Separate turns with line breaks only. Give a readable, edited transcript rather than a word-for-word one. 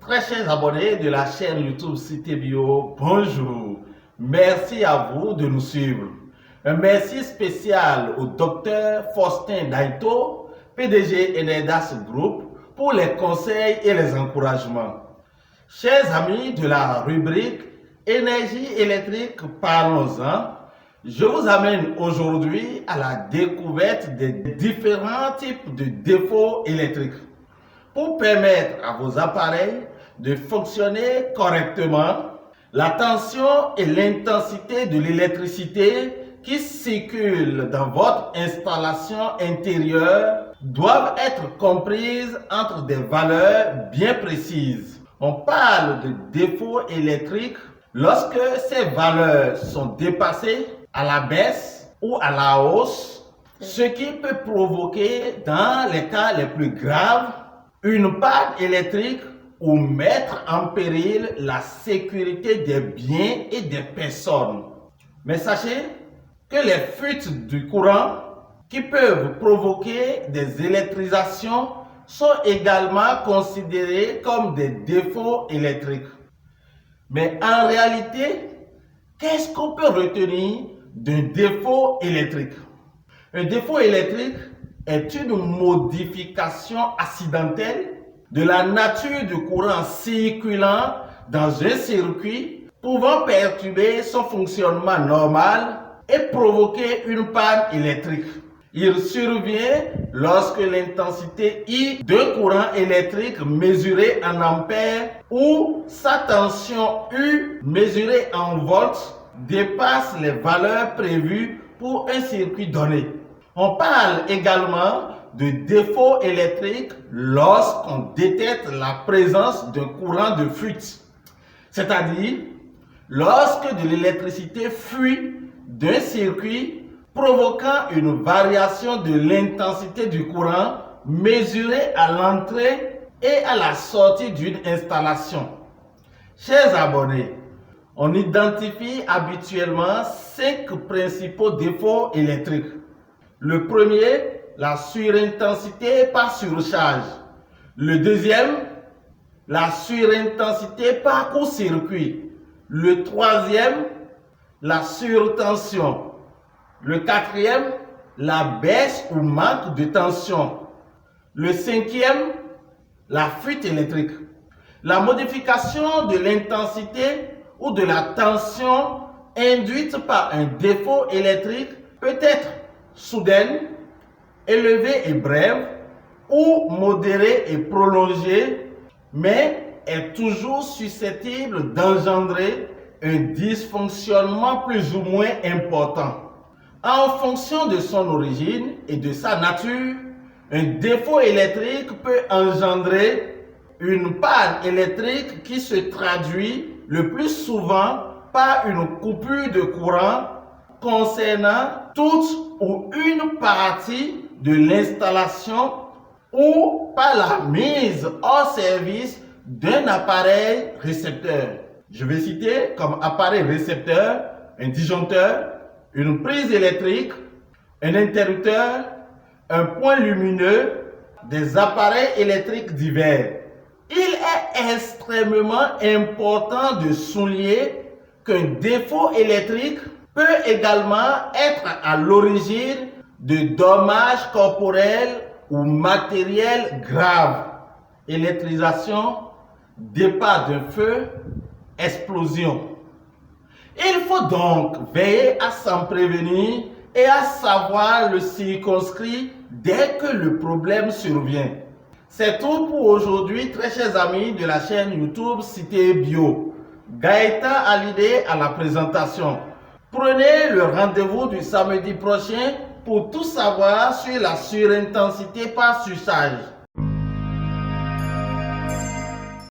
Très chers abonnés de la chaîne YouTube Cité Bio, bonjour. Merci à vous de nous suivre. Un merci spécial au Dr Faustin Daito, PDG Enedas Group, pour les conseils et les encouragements. Chers amis de la rubrique Énergie électrique, parlons-en. Je vous amène aujourd'hui à la découverte des différents types de défauts électriques pour permettre à vos appareils de fonctionner correctement. La tension et l'intensité de l'électricité qui circule dans votre installation intérieure doivent être comprises entre des valeurs bien précises. On parle de défauts électriques lorsque ces valeurs sont dépassées à la baisse ou à la hausse, ce qui peut provoquer, dans les cas les plus graves, une panne électrique ou mettre en péril la sécurité des biens et des personnes. Mais sachez que les fuites du courant qui peuvent provoquer des électrisations sont également considérées comme des défauts électriques. Mais en réalité, qu'est-ce qu'on peut retenir d'un défaut électrique? Un défaut électrique est une modification accidentelle de la nature du courant circulant dans un circuit pouvant perturber son fonctionnement normal et provoquer une panne électrique. Il survient lorsque l'intensité I d'un courant électrique mesuré en ampères ou sa tension U mesurée en volts dépasse les valeurs prévues pour un circuit donné. On parle également de défaut électrique lorsqu'on détecte la présence d'un courant de fuite, c'est-à-dire lorsque de l'électricité fuit d'un circuit provoquant une variation de l'intensité du courant mesurée à l'entrée et à la sortie d'une installation. Chers abonnés, on identifie habituellement 5 principaux défauts électriques. Le premier, la surintensité par surcharge. Le deuxième, la surintensité par court-circuit. Le troisième, la surtension. Le quatrième, la baisse ou manque de tension. Le cinquième, la fuite électrique. La modification de l'intensité ou de la tension induite par un défaut électrique peut être soudaine, élevée et brève, ou modérée et prolongée, mais est toujours susceptible d'engendrer un dysfonctionnement plus ou moins important. En fonction de son origine et de sa nature, un défaut électrique peut engendrer une panne électrique qui se traduit le plus souvent par une coupure de courant concernant toute ou une partie de l'installation ou par la mise hors service d'un appareil récepteur. Je vais citer comme appareil récepteur un disjoncteur, une prise électrique, un interrupteur, un point lumineux, des appareils électriques divers. Il est extrêmement important de souligner qu'un défaut électrique peut également être à l'origine de dommages corporels ou matériels graves. Électrisation, départ d'un feu, explosion. Il faut donc veiller à s'en prévenir et à savoir le circonscrire dès que le problème survient. C'est tout pour aujourd'hui, très chers amis de la chaîne YouTube Cité Bio. Gaëtan Hallyday à la présentation. Prenez le rendez-vous du samedi prochain pour tout savoir sur la surintensité par surcharge.